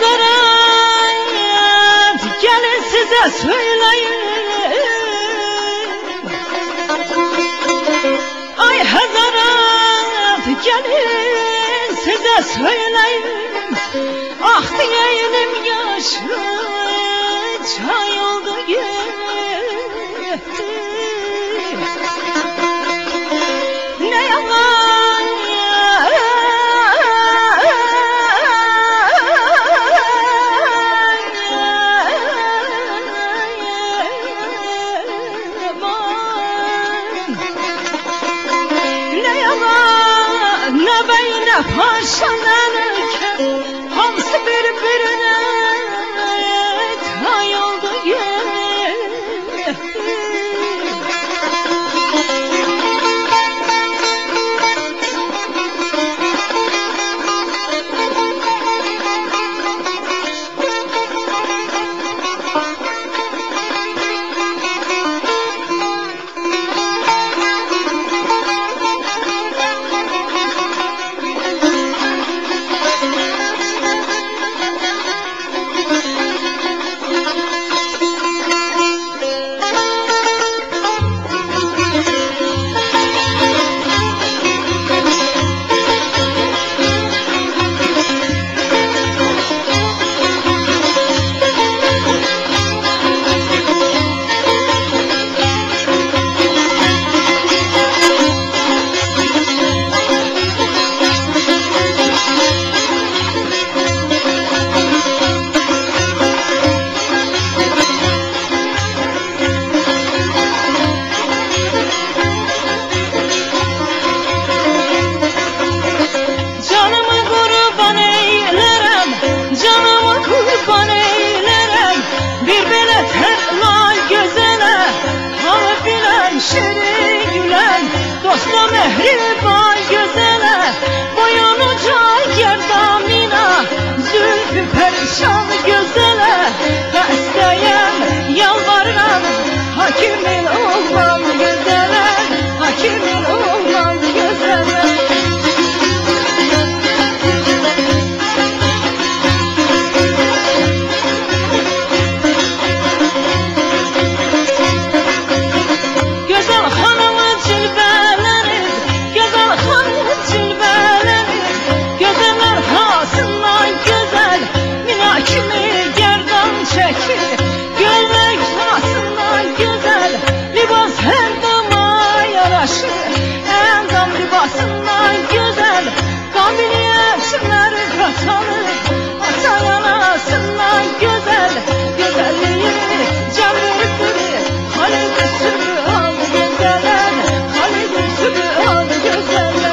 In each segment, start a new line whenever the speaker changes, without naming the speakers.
Hazarat gelin size söyleyeyim. Ay Hazarat gelin size söyleyeyim. Ah diyelim yaşlı çay oldu gitti. Ne yalan ne beyne paşalanırken hamsi birbirine tay oldu gitti. Şirin gülen, dosta mehriban gözele, boyunu cay gerdamina, zülfü perişan gözele. Besteyem yalvarıram, hakimin oğlan gözele, hakimin oğlan gözele. Gözlük tasından güzel, libas endama yaraşır. Endam libasından güzel, kabiliyetleri kaçalım. Ata yanasından güzel, güzelliği can verir. Halide Sübhan güzelen, Halide Sübhan güzelen.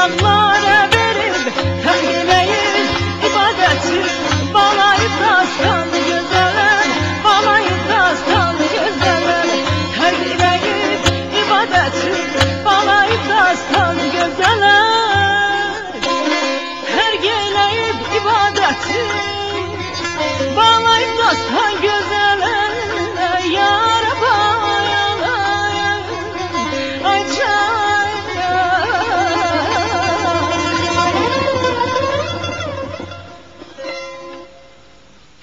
Allah